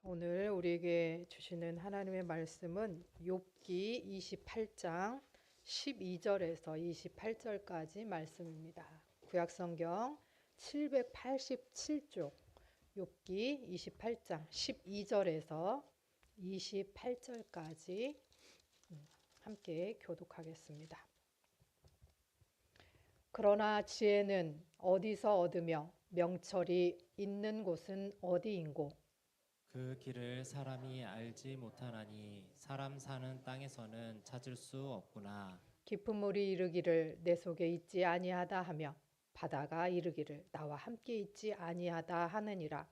오늘 우리에게 주시는 하나님의 말씀은 욥기 28장 12절에서 28절까지 말씀입니다. 구약성경 787쪽 욥기 28장 12절에서 28절까지 함께 교독하겠습니다. 그러나 지혜는 어디서 얻으며 명철이 있는 곳은 어디인고? 그 길을 사람이 알지 못하나니 사람 사는 땅에서는 찾을 수 없구나. 깊은 물이 이르기를 내 속에 있지 아니하다 하며 바다가 이르기를 나와 함께 있지 아니하다 하느니라.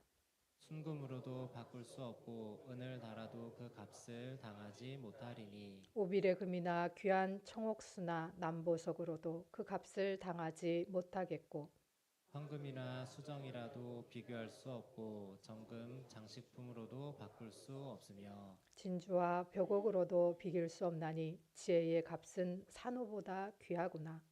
순금으로도 바꿀 수 없고 은을 달아도 그 값을 당하지 못하리니 오빌의 금이나 귀한 청옥수나 남보석으로도 그 값을 당하지 못하겠고 황금이나 수정이라도 비교할 수 없고 정금 장식품으로도 바꿀 수 없으며 진주와 벽옥으로도 비길 수 없나니 지혜의 값은 산호보다 귀하구나.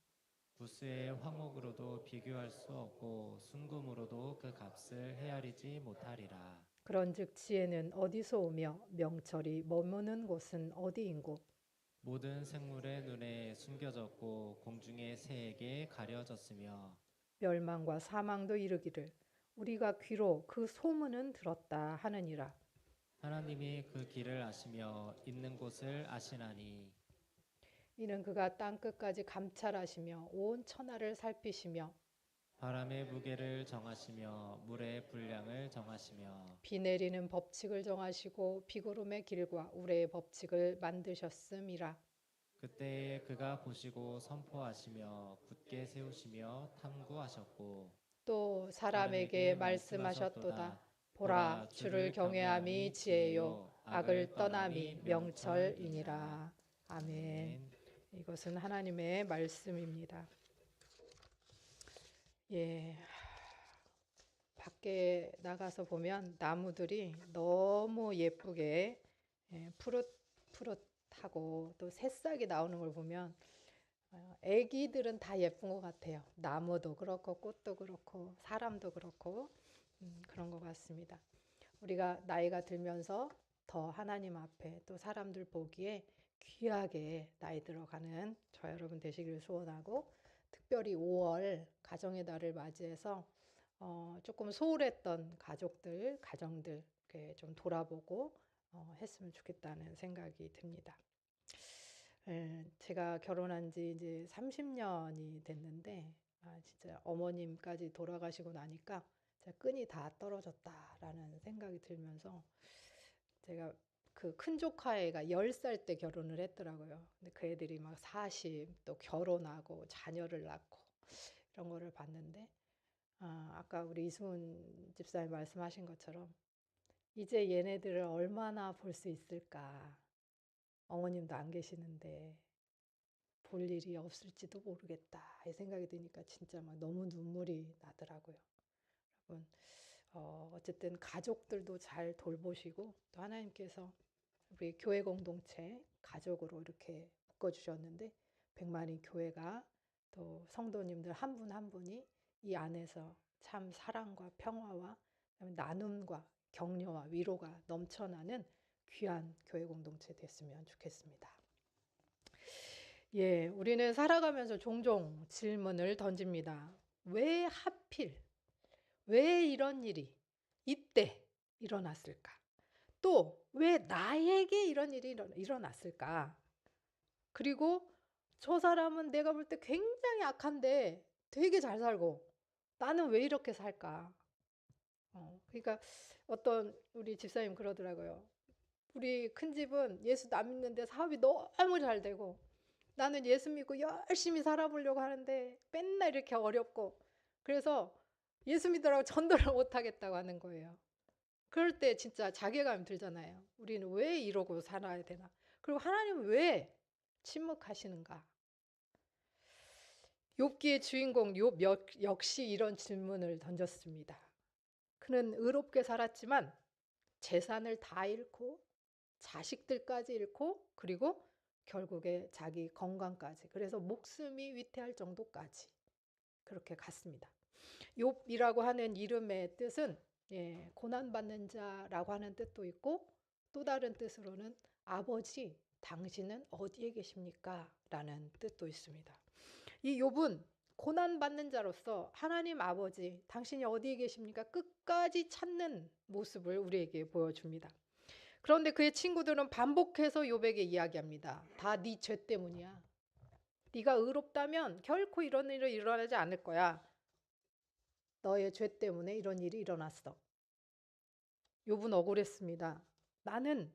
부스의 황옥으로도 비교할 수 없고 순금으로도 그 값을 헤아리지 못하리라. 그런즉 지혜는 어디서 오며 명철이 머무는 곳은 어디인고? 모든 생물의 눈에 숨겨졌고 공중의 새에게 가려졌으며 멸망과 사망도 이르기를 우리가 귀로 그 소문은 들었다 하느니라. 하나님이 그 길을 아시며 있는 곳을 아시나니 이는 그가 땅 끝까지 감찰하시며 온 천하를 살피시며 바람의 무게를 정하시며 물의 분량을 정하시며 비 내리는 법칙을 정하시고 비구름의 길과 우레의 법칙을 만드셨음이라. 그때에 그가 보시고 선포하시며 굳게 세우시며 탐구하셨고 또 사람에게 사람에게 말씀하셨도다. 말씀하셨도다. 보라, 주를 경외함이 지혜요 악을 떠남이 떠남이 명철이니라. 아멘. 아멘. 이것은 하나님의 말씀입니다. 예, 밖에 나가서 보면 나무들이 너무 예쁘게 푸릇푸릇하고 또 새싹이 나오는 걸 보면 애기들은 다 예쁜 것 같아요. 나무도 그렇고 꽃도 그렇고 사람도 그렇고 그런 것 같습니다. 우리가 나이가 들면서 더 하나님 앞에 또 사람들 보기에 귀하게 나이 들어가는 저 여러분 되시기를 소원하고 특별히 5월 가정의 달을 맞이해서 조금 소홀했던 가정들 이렇게 좀 돌아보고 했으면 좋겠다는 생각이 듭니다. 제가 결혼한 지 이제 30년이 됐는데 진짜 어머님까지 돌아가시고 나니까 제가 끈이 다 떨어졌다라는 생각이 들면서 제가 그 큰 조카애가 10살 때 결혼을 했더라고요. 근데 그 애들이 막 40, 또 결혼하고 자녀를 낳고 이런 거를 봤는데 아까 우리 이승훈 집사님 말씀하신 것처럼 이제 얘네들을 얼마나 볼 수 있을까. 어머님도 안 계시는데 볼 일이 없을지도 모르겠다. 이 생각이 드니까 진짜 막 너무 눈물이 나더라고요. 여러분, 어쨌든 가족들도 잘 돌보시고 또 하나님께서 우리 교회 공동체 가족으로 이렇게 묶어주셨는데 백만이 교회가 또 성도님들 한 분 한 분이 이 안에서 참 사랑과 평화와 나눔과 격려와 위로가 넘쳐나는 귀한 교회 공동체 됐으면 좋겠습니다. 예, 우리는 살아가면서 종종 질문을 던집니다. 왜 하필, 왜 이런 일이 이때 일어났을까? 또 왜 나에게 이런 일이 일어났을까? 그리고 저 사람은 내가 볼 때 굉장히 악한데 되게 잘 살고 나는 왜 이렇게 살까? 그러니까 어떤 우리 집사님 그러더라고요. 우리 큰 집은 예수 안 믿는데 사업이 너무 잘 되고 나는 예수 믿고 열심히 살아보려고 하는데 맨날 이렇게 어렵고 그래서 예수 믿으라고 전도를 못 하겠다고 하는 거예요. 그럴 때 진짜 자괴감이 들잖아요. 우리는 왜 이러고 살아야 되나? 그리고 하나님은 왜 침묵하시는가? 욥기의 주인공 욥 역시 이런 질문을 던졌습니다. 그는 의롭게 살았지만 재산을 다 잃고 자식들까지 잃고 그리고 결국에 자기 건강까지 그래서 목숨이 위태할 정도까지 그렇게 갔습니다. 욥이라고 하는 이름의 뜻은 예, 고난받는 자라고 하는 뜻도 있고 또 다른 뜻으로는 아버지, 당신은 어디에 계십니까? 라는 뜻도 있습니다. 이 욥은 고난받는 자로서 하나님 아버지, 당신이 어디에 계십니까? 끝까지 찾는 모습을 우리에게 보여줍니다. 그런데 그의 친구들은 반복해서 욥에게 이야기합니다. 다 네 죄 때문이야. 네가 의롭다면 결코 이런 일이 일어나지 않을 거야. 너의 죄 때문에 이런 일이 일어났어. 욥은 억울했습니다. 나는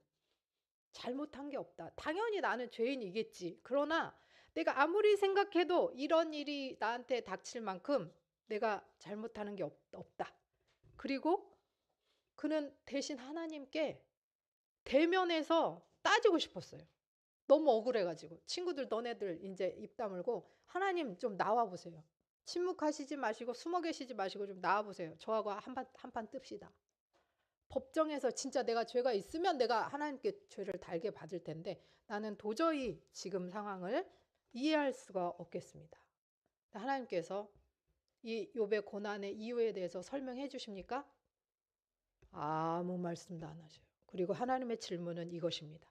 잘못한 게 없다. 당연히 나는 죄인이겠지. 그러나 내가 아무리 생각해도 이런 일이 나한테 닥칠 만큼 내가 잘못하는 게 없다. 그리고 그는 대신 하나님께 대면해서 따지고 싶었어요. 너무 억울해가지고. 친구들 너네들 이제 입 다물고 하나님 좀 나와보세요. 침묵하시지 마시고 숨어 계시지 마시고 좀 나와보세요. 저하고 한판 뜹시다. 법정에서 진짜 내가 죄가 있으면 내가 하나님께 죄를 달게 받을 텐데 나는 도저히 지금 상황을 이해할 수가 없겠습니다. 하나님께서 이 욥의 고난의 이유에 대해서 설명해 주십니까? 아무 말씀도 안 하셔요. 그리고 하나님의 질문은 이것입니다.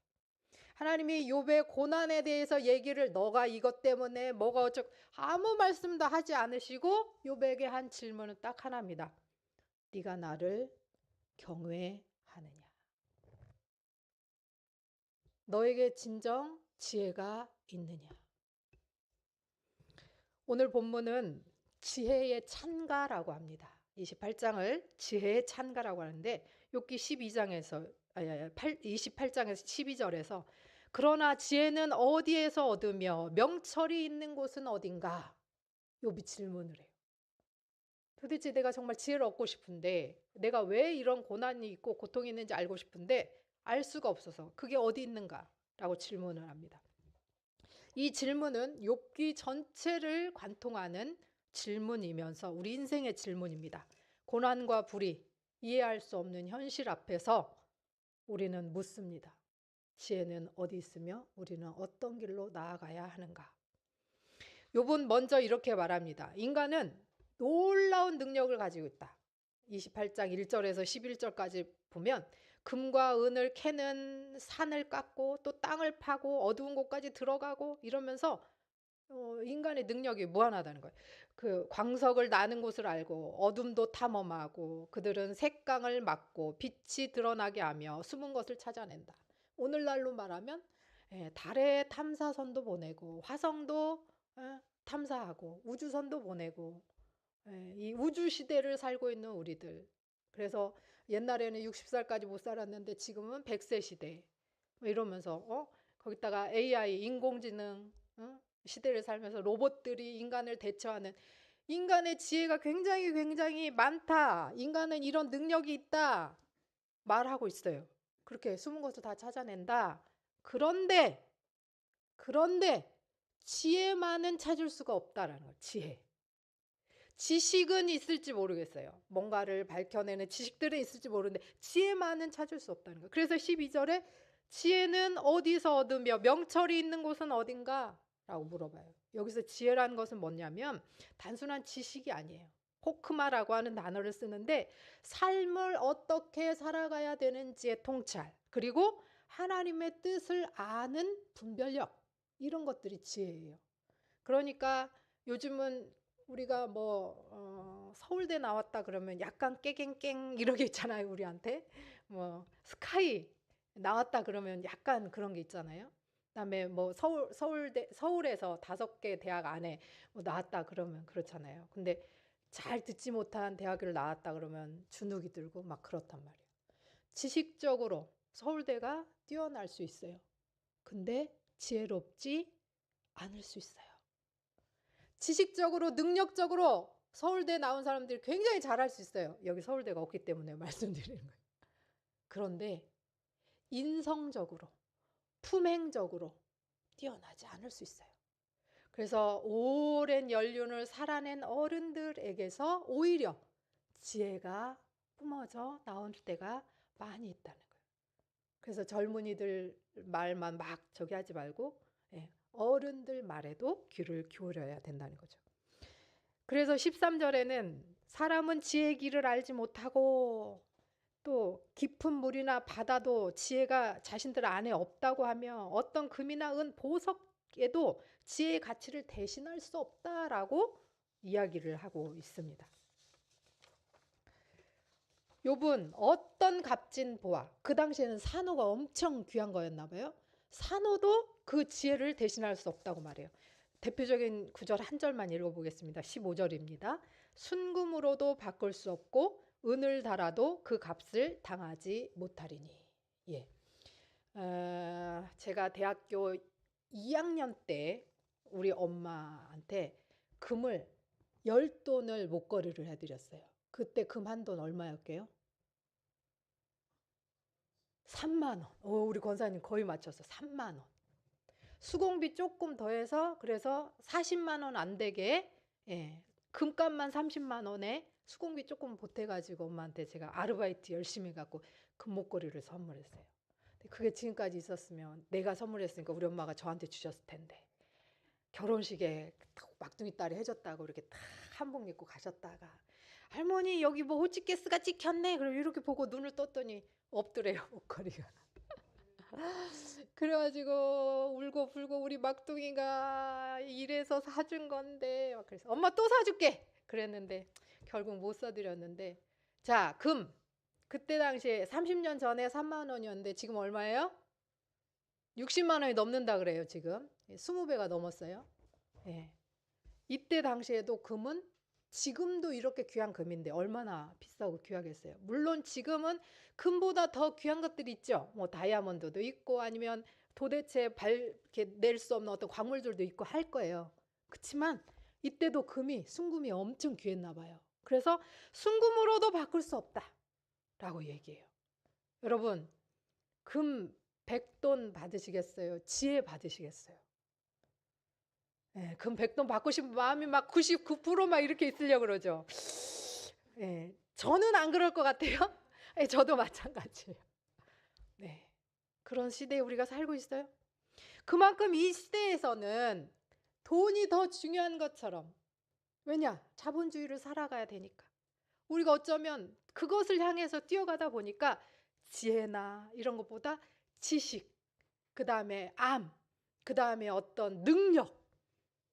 하나님이 욥의 고난에 대해서 얘기를 너가 이것 때문에 뭐가 어쩌고 아무 말씀도 하지 않으시고 욥에게 한 질문은 딱 하나입니다. 네가 나를 경외하느냐? 너에게 진정 지혜가 있느냐? 오늘 본문은 지혜의 찬가라고 합니다. 28장을 지혜의 찬가라고 하는데 욥기 12장에서 28장에서 12절에서 그러나 지혜는 어디에서 얻으며 명철이 있는 곳은 어딘가? 욥이 질문을 해요. 도대체 내가 정말 지혜를 얻고 싶은데 내가 왜 이런 고난이 있고 고통이 있는지 알고 싶은데 알 수가 없어서 그게 어디 있는가? 라고 질문을 합니다. 이 질문은 욥기 전체를 관통하는 질문이면서 우리 인생의 질문입니다. 고난과 불이 이해할 수 없는 현실 앞에서 우리는 묻습니다. 지혜는 어디 있으며 우리는 어떤 길로 나아가야 하는가? 욥은 먼저 이렇게 말합니다. 인간은 놀라운 능력을 가지고 있다. 28장 1절에서 11절까지 보면 금과 은을 캐는 산을 깎고 또 땅을 파고 어두운 곳까지 들어가고 이러면서 인간의 능력이 무한하다는 거예요. 그 광석을 나는 곳을 알고 어둠도 탐험하고 그들은 색강을 막고 빛이 드러나게 하며 숨은 것을 찾아낸다. 오늘날로 말하면 달에 탐사선도 보내고 화성도 탐사하고 우주선도 보내고 이 우주 시대를 살고 있는 우리들. 그래서 옛날에는 60살까지 못 살았는데 지금은 100세 시대. 뭐 이러면서 거기다가 AI 인공지능 시대를 살면서 로봇들이 인간을 대처하는 인간의 지혜가 굉장히 많다. 인간은 이런 능력이 있다. 말하고 있어요. 그렇게 숨은 것을 다 찾아낸다. 그런데 지혜만은 찾을 수가 없다라는 거예요. 지혜. 지식은 있을지 모르겠어요. 뭔가를 밝혀내는 지식들은 있을지 모르는데 지혜만은 찾을 수 없다는 거예요. 그래서 12절에 지혜는 어디서 얻으며 명철이 있는 곳은 어딘가? 라고 물어봐요. 여기서 지혜라는 것은 뭐냐면 단순한 지식이 아니에요. 호크마라고 하는 단어를 쓰는데 삶을 어떻게 살아가야 되는지의 통찰 그리고 하나님의 뜻을 아는 분별력 이런 것들이 지혜예요. 그러니까 요즘은 우리가 서울대 나왔다 그러면 약간 깨갱깽 이런 게 있잖아요. 우리한테 뭐 스카이 나왔다 그러면 약간 그런 게 있잖아요. 그다음에 뭐 서울에서 5개 대학 안에 뭐 나왔다 그러면 그렇잖아요. 근데 잘 듣지 못한 대학을 나왔다 그러면 주눅이 들고 막 그렇단 말이에요. 지식적으로 서울대가 뛰어날 수 있어요. 근데 지혜롭지 않을 수 있어요. 지식적으로 능력적으로 서울대 나온 사람들이 굉장히 잘할 수 있어요. 여기 서울대가 없기 때문에 말씀드리는 거예요. 그런데 인성적으로 품행적으로 뛰어나지 않을 수 있어요. 그래서 오랜 연륜을 살아낸 어른들에게서 오히려 지혜가 뿜어져 나올 때가 많이 있다는 거예요. 그래서 젊은이들 말만 막 저기 하지 말고 어른들 말에도 귀를 기울여야 된다는 거죠. 그래서 13절에는 사람은 지혜의 길을 알지 못하고 또 깊은 물이나 바다도 지혜가 자신들 안에 없다고 하며 어떤 금이나 은 보석에도 지혜의 가치를 대신할 수 없다라고 이야기를 하고 있습니다. 욥은 어떤 값진 보화, 그 당시에는 산호가 엄청 귀한 거였나 봐요. 산호도 그 지혜를 대신할 수 없다고 말해요. 대표적인 구절 한 절만 읽어보겠습니다. 15절입니다. 순금으로도 바꿀 수 없고 은을 달아도 그 값을 당하지 못하리니. 예. 제가 대학교 2학년 때 우리 엄마한테 금을 10돈을 목걸이를 해드렸어요. 그때 금 한 돈 얼마였게요? 3만 원. 우리 권사님 거의 맞췄어. 3만 원. 수공비 조금 더해서 그래서 40만 원 안 되게, 예, 금값만 30만 원에 수공비 조금 보태가지고 엄마한테 제가 아르바이트 열심히 해갖고 금 목걸이를 선물했어요. 그게 지금까지 있었으면 내가 선물했으니까 우리 엄마가 저한테 주셨을 텐데, 결혼식에 막둥이 딸이 해줬다고 이렇게 딱 한복 입고 가셨다가 할머니 여기 뭐 호치키스가 찍혔네. 그럼 이렇게 보고 눈을 떴더니 없더래요, 목걸이가. 그래가지고 울고 불고 우리 막둥이가 이래서 사준 건데 막 그래서 엄마 또 사줄게 그랬는데 결국 못 사드렸는데, 자, 금 그때 당시에 30년 전에 3만 원이었는데 지금 얼마예요? 60만 원이 넘는다 그래요. 지금 20배가 넘었어요. 예. 이때 당시에도 금은 지금도 이렇게 귀한 금인데 얼마나 비싸고 귀하겠어요. 물론 지금은 금보다 더 귀한 것들이 있죠. 뭐 다이아몬드도 있고 아니면 도대체 이렇게 낼 수 없는 어떤 광물들도 있고 할 거예요. 그렇지만 이때도 순금이 엄청 귀했나 봐요. 그래서 순금으로도 바꿀 수 없다라고 얘기해요. 여러분, 금 100돈 받으시겠어요? 지혜 받으시겠어요? 예, 금 100돈 받고 싶은 마음이 막 99%막 이렇게 있으려고 그러죠. 예, 저는 안 그럴 것 같아요. 예, 저도 마찬가지예요. 네, 그런 시대에 우리가 살고 있어요. 그만큼 이 시대에서는 돈이 더 중요한 것처럼, 왜냐? 자본주의를 살아가야 되니까. 우리가 어쩌면 그것을 향해서 뛰어가다 보니까 지혜나 이런 것보다 지식, 그 다음에 그 다음에 어떤 능력,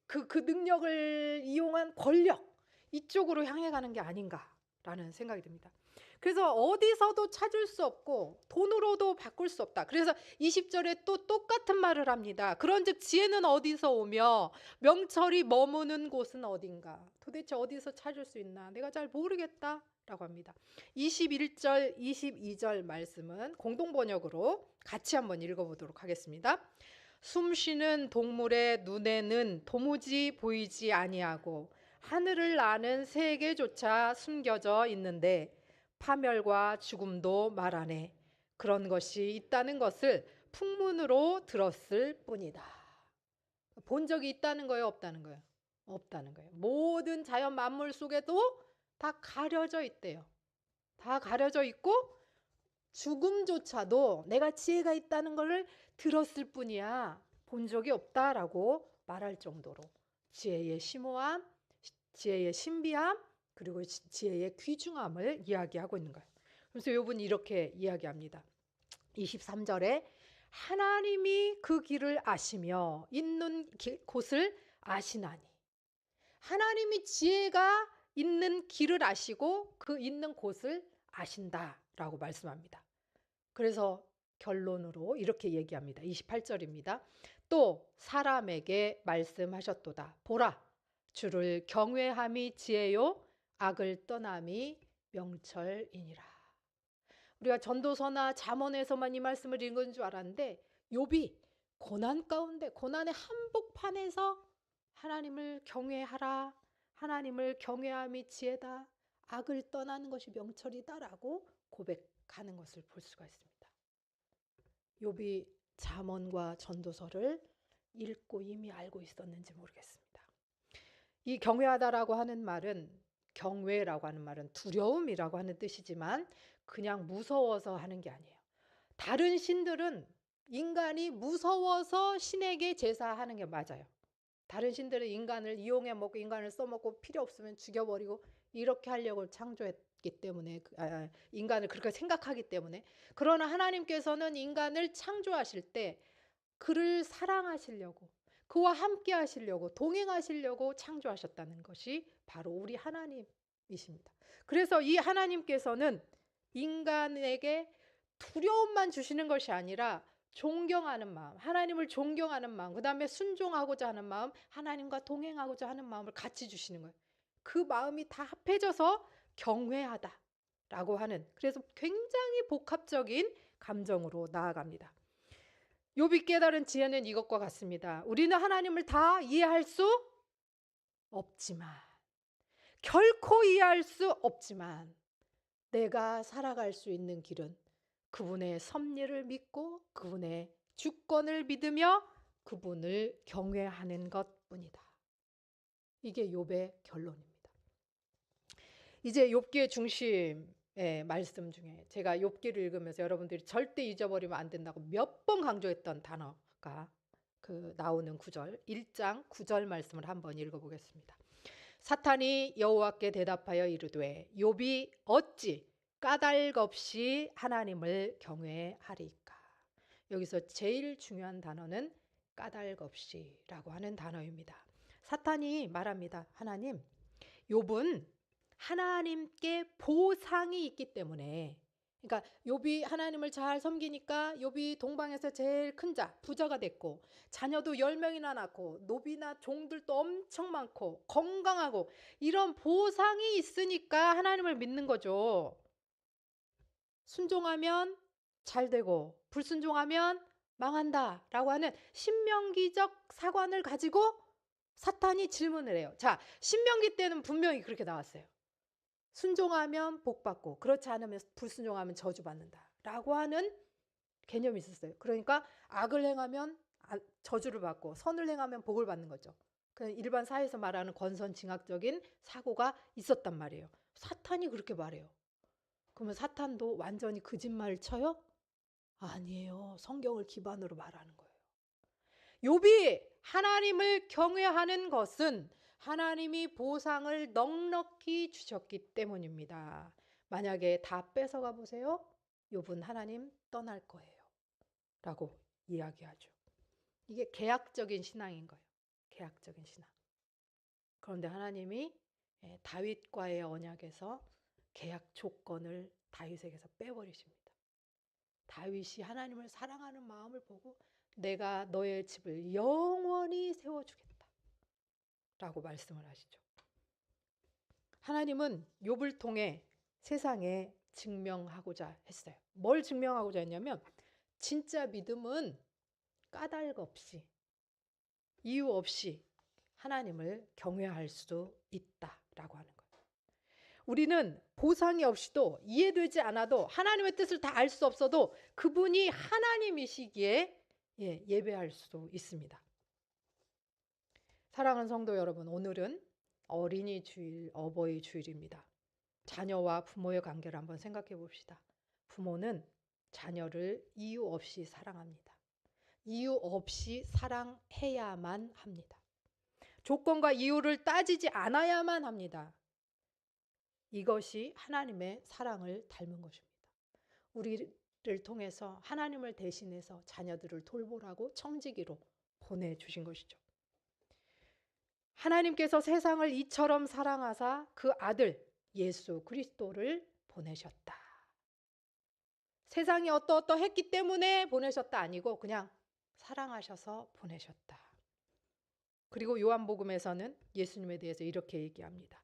그 능력을 이용한 권력, 이쪽으로 향해 가는 게 아닌가라는 생각이 듭니다. 그래서 어디서도 찾을 수 없고 돈으로도 바꿀 수 없다. 그래서 20절에 또 똑같은 말을 합니다. 그런즉 지혜는 어디서 오며 명철이 머무는 곳은 어딘가. 도대체 어디서 찾을 수 있나? 내가 잘 모르겠다라고 합니다. 21절, 22절 말씀은 공동 번역으로 같이 한번 읽어보도록 하겠습니다. 숨쉬는 동물의 눈에는 도무지 보이지 아니하고 하늘을 나는 새에게조차 숨겨져 있는데 파멸과 죽음도 말하네. 그런 것이 있다는 것을 풍문으로 들었을 뿐이다. 본 적이 있다는 거예요, 없다는 거예요? 없다는 거예요. 모든 자연 만물 속에도 다 가려져 있대요. 다 가려져 있고 죽음조차도 내가 지혜가 있다는 것을 들었을 뿐이야 본 적이 없다라고 말할 정도로 지혜의 심오함, 지혜의 신비함, 그리고 지혜의 귀중함을 이야기하고 있는 거예요. 그래서 욥은 이렇게 이야기합니다. 23절에 하나님이 그 길을 아시며 있는 곳을 아시나니, 하나님이 지혜가 있는 길을 아시고 그 있는 곳을 아신다라고 말씀합니다. 그래서 결론으로 이렇게 얘기합니다. 28절입니다. 또 사람에게 말씀하셨도다. 보라, 주를 경외함이 지혜요 악을 떠남이 명철이니라. 우리가 전도서나 잠언에서만 이 말씀을 읽은 줄 알았는데 욥이 고난 가운데, 고난의 한복판에서 하나님을 경외하라, 하나님을 경외함이 지혜다, 악을 떠나는 것이 명철이다라고 고백하는 것을 볼 수가 있습니다. 욥이 잠언과 전도서를 읽고 이미 알고 있었는지 모르겠습니다. 이 경외하다라고 하는 말은, 경외라고 하는 말은 두려움이라고 하는 뜻이지만 그냥 무서워서 하는 게 아니에요. 다른 신들은 인간이 무서워서 신에게 제사하는 게 맞아요. 다른 신들은 인간을 이용해 먹고 인간을 써먹고 필요 없으면 죽여버리고 이렇게 하려고 창조했기 때문에 인간을 그렇게 생각하기 때문에. 그러나 하나님께서는 인간을 창조하실 때 그를 사랑하시려고, 그와 함께 하시려고, 동행하시려고 창조하셨다는 것이 바로 우리 하나님이십니다. 그래서 이 하나님께서는 인간에게 두려움만 주시는 것이 아니라 존경하는 마음, 하나님을 존경하는 마음, 그 다음에 순종하고자 하는 마음, 하나님과 동행하고자 하는 마음을 같이 주시는 거예요. 그 마음이 다 합해져서 경외하다라고 하는, 그래서 굉장히 복합적인 감정으로 나아갑니다. 욥이 깨달은 지혜는 이것과 같습니다. 우리는 하나님을 다 이해할 수 없지만, 결코 이해할 수 없지만, 내가 살아갈 수 있는 길은 그분의 섭리를 믿고 그분의 주권을 믿으며 그분을 경외하는 것뿐이다. 이게 욥의 결론입니다. 이제 욥기의 중심의 말씀 중에 제가 욥기를 읽으면서 여러분들이 절대 잊어버리면 안 된다고 몇 번 강조했던 단어가 그 나오는 9절, 1장 9절 말씀을 한번 읽어보겠습니다. 사탄이 여호와께 대답하여 이르되 욥이 어찌 까닭 없이 하나님을 경외하리까. 여기서 제일 중요한 단어는 까닭 없이라고 하는 단어입니다. 사탄이 말합니다. 하나님, 욥은 하나님께 보상이 있기 때문에, 그러니까 욥이 하나님을 잘 섬기니까 욥이 동방에서 제일 큰 자, 부자가 됐고 자녀도 10명이나 낳고 노비나 종들도 엄청 많고 건강하고 이런 보상이 있으니까 하나님을 믿는 거죠. 순종하면 잘 되고 불순종하면 망한다 라고 하는 신명기적 사관을 가지고 사탄이 질문을 해요. 자, 신명기 때는 분명히 그렇게 나왔어요. 순종하면 복 받고 그렇지 않으면 불순종하면 저주받는다 라고 하는 개념이 있었어요. 그러니까 악을 행하면 저주를 받고 선을 행하면 복을 받는 거죠. 그냥 일반 사회에서 말하는 권선징악적인 사고가 있었단 말이에요. 사탄이 그렇게 말해요. 그러면 사탄도 완전히 거짓말을 쳐요? 아니에요. 성경을 기반으로 말하는 거예요. 욥이 하나님을 경외하는 것은 하나님이 보상을 넉넉히 주셨기 때문입니다. 만약에 다 뺏어가 보세요. 욥은 하나님 떠날 거예요. 라고 이야기하죠. 이게 계약적인 신앙인 거예요. 계약적인 신앙. 그런데 하나님이 다윗과의 언약에서 계약 조건을 다윗에게서 빼버리십니다. 다윗이 하나님을 사랑하는 마음을 보고 내가 너의 집을 영원히 세워주겠다 라고 말씀을 하시죠. 하나님은 욥을 통해 세상에 증명하고자 했어요. 뭘 증명하고자 했냐면 진짜 믿음은 까닭 없이 이유 없이 하나님을 경외할 수 있다라고 하는 거예요. 우리는 보상이 없이도 이해되지 않아도 하나님의 뜻을 다 알 수 없어도 그분이 하나님이시기에 예배할 수 있습니다. 사랑하는 성도 여러분, 오늘은 어린이 주일, 어버이 주일입니다. 자녀와 부모의 관계를 한번 생각해 봅시다. 부모는 자녀를 이유 없이 사랑합니다. 이유 없이 사랑해야만 합니다. 조건과 이유를 따지지 않아야만 합니다. 이것이 하나님의 사랑을 닮은 것입니다. 우리를 통해서 하나님을 대신해서 자녀들을 돌보라고 청지기로 보내주신 것이죠. 하나님께서 세상을 이처럼 사랑하사 그 아들 예수 그리스도를 보내셨다. 세상이 어떠했기 때문에 보내셨다 아니고 그냥 사랑하셔서 보내셨다. 그리고 요한복음에서는 예수님에 대해서 이렇게 얘기합니다.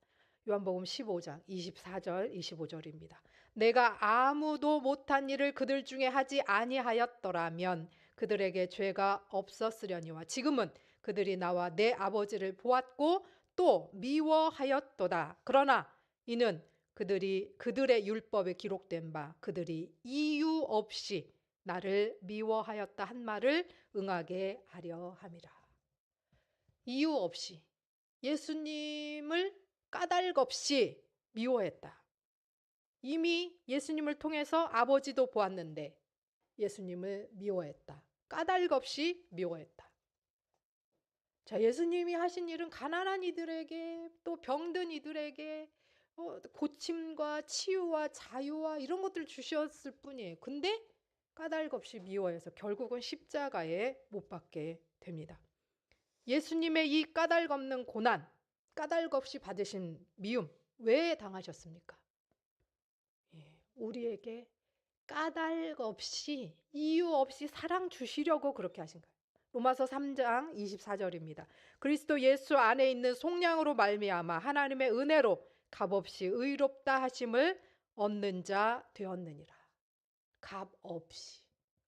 요한복음 15장 24절 25절입니다. 내가 아무도 못한 일을 그들 중에 하지 아니하였더라면 그들에게 죄가 없었으려니와 지금은 그들이 나와 내 아버지를 보았고 또 미워하였도다. 그러나 이는 그들의 율법에 기록된 바 그들이 이유 없이 나를 미워하였다 한 말을 응하게 하려 함이라. 이유 없이 예수님을 까닭 없이 미워했다. 이미 예수님을 통해서 아버지도 보았는데 예수님을 미워했다. 까닭 없이 미워했다. 자, 예수님이 하신 일은 가난한 이들에게 또 병든 이들에게 고침과 치유와 자유와 이런 것들을 주셨을 뿐이에요. 근데 까닭없이 미워해서 결국은 십자가에 못 박게 됩니다. 예수님의 이 까닭없는 고난, 까닭없이 받으신 미움 왜 당하셨습니까? 우리에게 까닭없이 이유 없이 사랑 주시려고 그렇게 하신 거예요. 로마서 3장 24절입니다. 그리스도 예수 안에 있는 속량으로 말미암아 하나님의 은혜로 값없이 의롭다 하심을 얻는 자 되었느니라. 값없이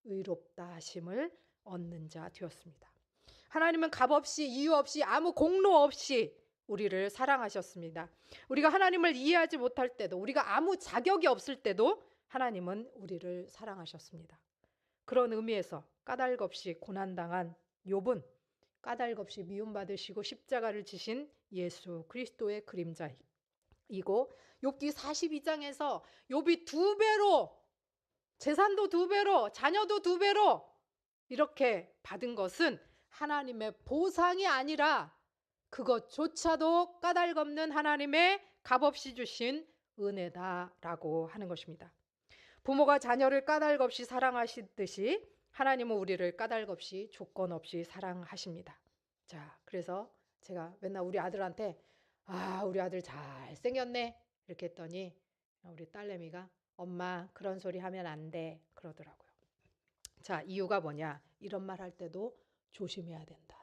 의롭다 하심을 얻는 자 되었습니다. 하나님은 값없이 이유 없이 아무 공로 없이 우리를 사랑하셨습니다. 우리가 하나님을 이해하지 못할 때도, 우리가 아무 자격이 없을 때도 하나님은 우리를 사랑하셨습니다. 그런 의미에서 까닭없이 고난당한 욥은 까닭없이 미움받으시고 십자가를 지신 예수 그리스도의 그림자이고, 욥기 42장에서 욥이 2배로, 재산도 2배로, 자녀도 2배로 이렇게 받은 것은 하나님의 보상이 아니라 그것조차도 까닭없는 하나님의 값없이 주신 은혜다라고 하는 것입니다. 부모가 자녀를 까닭없이 사랑하시듯이 하나님은 우리를 까닭없이 조건 없이 사랑하십니다. 자, 그래서 제가 맨날 우리 아들한테 우리 아들 잘생겼네 이렇게 했더니 우리 딸내미가 엄마 그런 소리 하면 안 돼 그러더라고요. 자, 이유가 뭐냐? 이런 말 할 때도 조심해야 된다.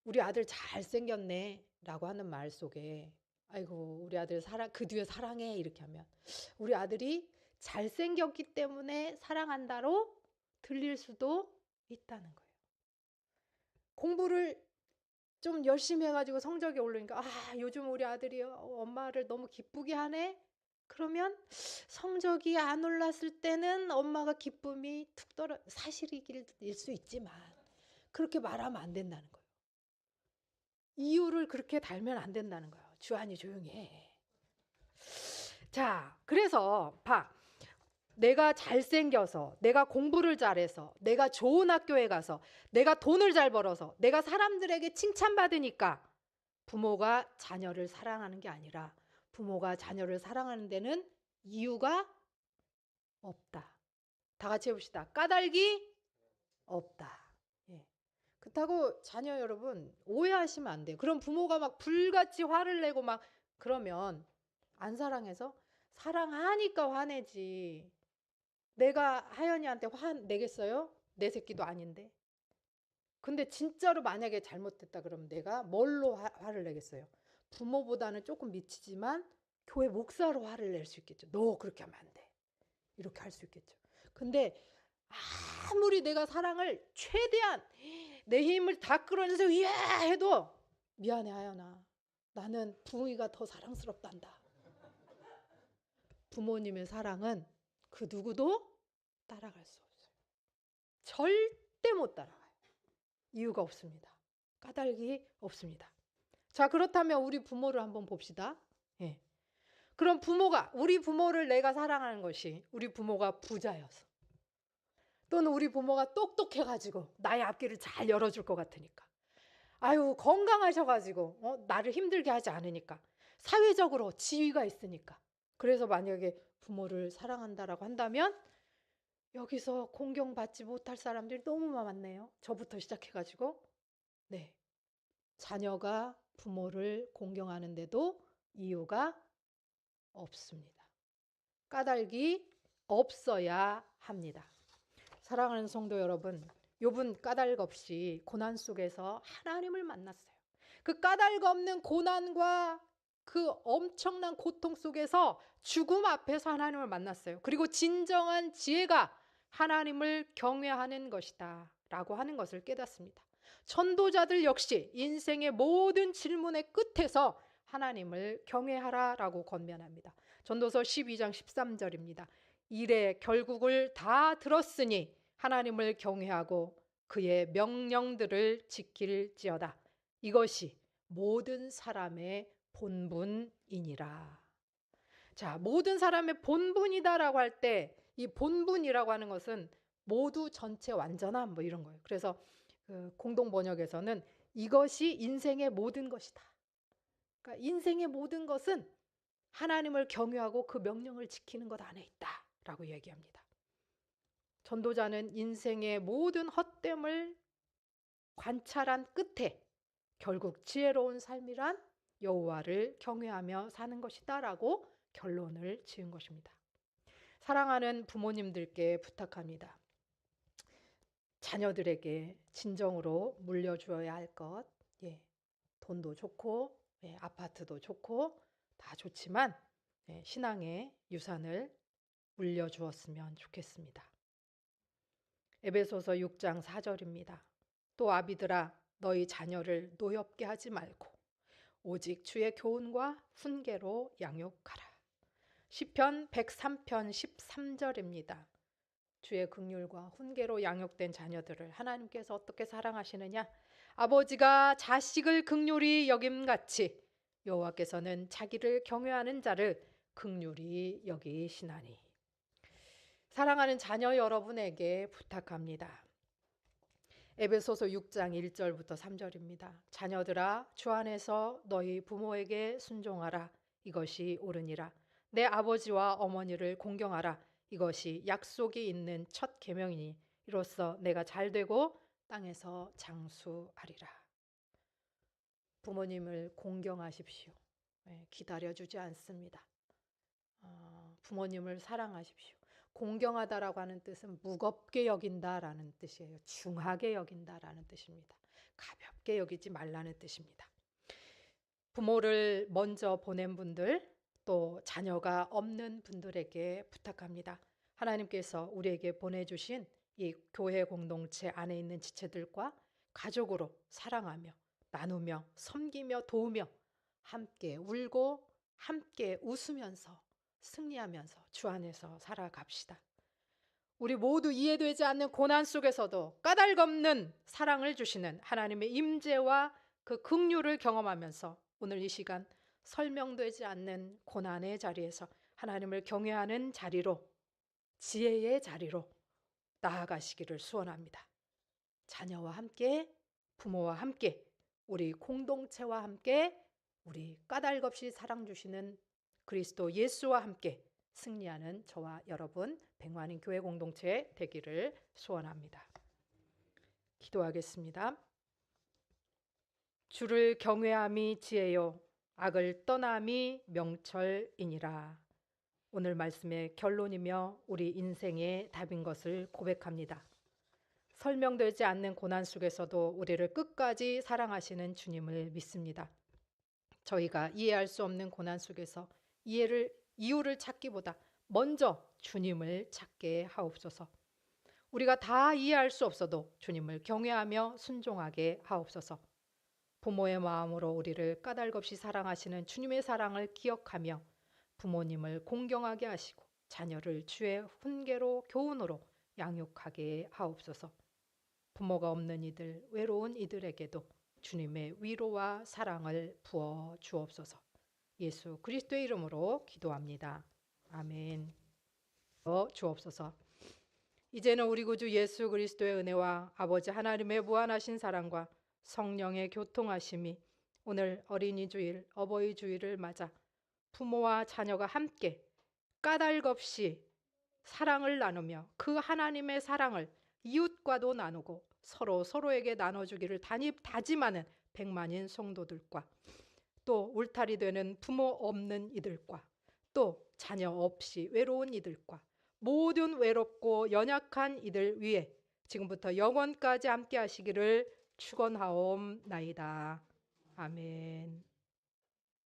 우리 아들 잘생겼네 라고 하는 말 속에 아이고 우리 아들 그 뒤에 사랑해 이렇게 하면 우리 아들이 잘생겼기 때문에 사랑한다로 들릴 수도 있다는 거예요. 공부를 좀 열심히 해가지고 성적이 오르니까 요즘 우리 아들이 엄마를 너무 기쁘게 하네. 그러면 성적이 안 올랐을 때는 엄마가 기쁨이 툭 떨어 사실일 수 있지만 그렇게 말하면 안 된다는 거예요. 이유를 그렇게 달면 안 된다는 거예요. 주한이 조용히 해. 자, 그래서 내가 잘생겨서, 내가 공부를 잘해서, 내가 좋은 학교에 가서, 내가 돈을 잘 벌어서, 내가 사람들에게 칭찬받으니까 부모가 자녀를 사랑하는 게 아니라 부모가 자녀를 사랑하는 데는 이유가 없다. 다 같이 해봅시다. 까닭이 없다. 그렇다고 자녀 여러분 오해하시면 안 돼요. 그럼 부모가 막 불같이 화를 내고 막 그러면 안 사랑해서? 사랑하니까 화내지. 내가 하연이한테 화 내겠어요? 내 새끼도 아닌데. 근데 진짜로 만약에 잘못됐다 그러면 내가 뭘로 화를 내겠어요? 부모보다는 조금 미치지만 교회 목사로 화를 낼 수 있겠죠. 너 그렇게 하면 안 돼. 이렇게 할 수 있겠죠. 근데 아무리 내가 사랑을 최대한 내 힘을 다 끌어내서 이야 해도 미안해 하연아. 나는 부모가 더 사랑스럽단다. 부모님의 사랑은 그 누구도 따라갈 수 없어요. 절대 못 따라가요. 이유가 없습니다. 까닭이 없습니다. 자, 그렇다면 우리 부모를 한번 봅시다. 그럼 우리 부모를 내가 사랑하는 것이 우리 부모가 부자여서 또는 우리 부모가 똑똑해가지고 나의 앞길을 잘 열어줄 것 같으니까 건강하셔가지고 나를 힘들게 하지 않으니까 사회적으로 지위가 있으니까 그래서 만약에 부모를 사랑한다라고 한다면 여기서 공경받지 못할 사람들이 너무 많네요. 저부터 시작해가지고 자녀가 부모를 공경하는데도 이유가 없습니다. 까닭이 없어야 합니다. 사랑하는 성도 여러분, 욥은 까닭 없이 고난 속에서 하나님을 만났어요. 그 까닭 없는 고난과 그 엄청난 고통 속에서 죽음 앞에서 하나님을 만났어요. 그리고 진정한 지혜가 하나님을 경외하는 것이다 라고 하는 것을 깨닫습니다. 전도자들 역시 인생의 모든 질문의 끝에서 하나님을 경외하라라고 권면합니다. 전도서 12장 13절입니다. 이래 결국을 다 들었으니 하나님을 경외하고 그의 명령들을 지킬지어다. 이것이 모든 사람의 본분이니라. 자, 모든 사람의 본분이다라고 할 때 이 본분이라고 하는 것은 모두 전체 완전함 뭐 이런 거예요. 그래서 공동 번역에서는 이것이 인생의 모든 것이다. 그러니까 인생의 모든 것은 하나님을 경외하고 그 명령을 지키는 것 안에 있다라고 얘기합니다. 전도자는 인생의 모든 헛됨을 관찰한 끝에 결국 지혜로운 삶이란 여호와를 경외하며 사는 것이다라고 결론을 지은 것입니다. 사랑하는 부모님들께 부탁합니다. 자녀들에게 진정으로 물려주어야 할 것, 돈도 좋고 아파트도 좋고 다 좋지만 신앙의 유산을 물려주었으면 좋겠습니다. 에베소서 6장 4절입니다. 또 아비들아 너희 자녀를 노엽게 하지 말고 오직 주의 교훈과 훈계로 양육하라. 시편 103편 13절입니다. 주의 긍휼과 훈계로 양육된 자녀들을 하나님께서 어떻게 사랑하시느냐? 아버지가 자식을 긍휼히 여김같이 여호와께서는 자기를 경외하는 자를 긍휼히 여기시나니. 사랑하는 자녀 여러분에게 부탁합니다. 에베소서 6장 1절부터 3절입니다. 자녀들아 주 안에서 너희 부모에게 순종하라. 이것이 옳으니라. 내 아버지와 어머니를 공경하라. 이것이 약속이 있는 첫 계명이니 이로써 내가 잘되고 땅에서 장수하리라. 부모님을 공경하십시오. 기다려주지 않습니다. 부모님을 사랑하십시오. 공경하다라고 하는 뜻은 무겁게 여긴다라는 뜻이에요. 중하게 여긴다라는 뜻입니다. 가볍게 여기지 말라는 뜻입니다. 부모를 먼저 보낸 분들, 또 자녀가 없는 분들에게 부탁합니다. 하나님께서 우리에게 보내주신 이 교회 공동체 안에 있는 지체들과 가족으로 사랑하며 나누며 섬기며 도우며 함께 울고 함께 웃으면서 승리하면서 주 안에서 살아갑시다. 우리 모두 이해되지 않는 고난 속에서도 까닭없는 사랑을 주시는 하나님의 임재와 그 긍휼을 경험하면서 오늘 이 시간 설명되지 않는 고난의 자리에서 하나님을 경외하는 자리로, 지혜의 자리로 나아가시기를 소원합니다. 자녀와 함께, 부모와 함께, 우리 공동체와 함께, 우리 까닭없이 사랑 주시는 그리스도 예수와 함께 승리하는 저와 여러분 백만인 교회 공동체 되기를 소원합니다. 기도하겠습니다. 주를 경외함이 지혜요 악을 떠남이 명철이니라. 오늘 말씀의 결론이며 우리 인생의 답인 것을 고백합니다. 설명되지 않는 고난 속에서도 우리를 끝까지 사랑하시는 주님을 믿습니다. 저희가 이해할 수 없는 고난 속에서 이유를 찾기보다 먼저 주님을 찾게 하옵소서. 우리가 다 이해할 수 없어도 주님을 경외하며 순종하게 하옵소서. 부모의 마음으로 우리를 까닭없이 사랑하시는 주님의 사랑을 기억하며 부모님을 공경하게 하시고 자녀를 주의 훈계로 교훈으로 양육하게 하옵소서. 부모가 없는 이들, 외로운 이들에게도 주님의 위로와 사랑을 부어 주옵소서. 예수 그리스도의 이름으로 기도합니다. 아멘. 주옵소서. 이제는 우리 구주 예수 그리스도의 은혜와 아버지 하나님의 무한하신 사랑과 성령의 교통하심이 오늘 어린이 주일, 어버이 주일을 맞아 부모와 자녀가 함께 까닭없이 사랑을 나누며 그 하나님의 사랑을 이웃과도 나누고 서로에게 나눠주기를 다짐하는 백만인 성도들과 또 울타리 되는 부모 없는 이들과 또 자녀 없이 외로운 이들과 모든 외롭고 연약한 이들 위에 지금부터 영원까지 함께 하시기를 축원하옵나이다. 아멘.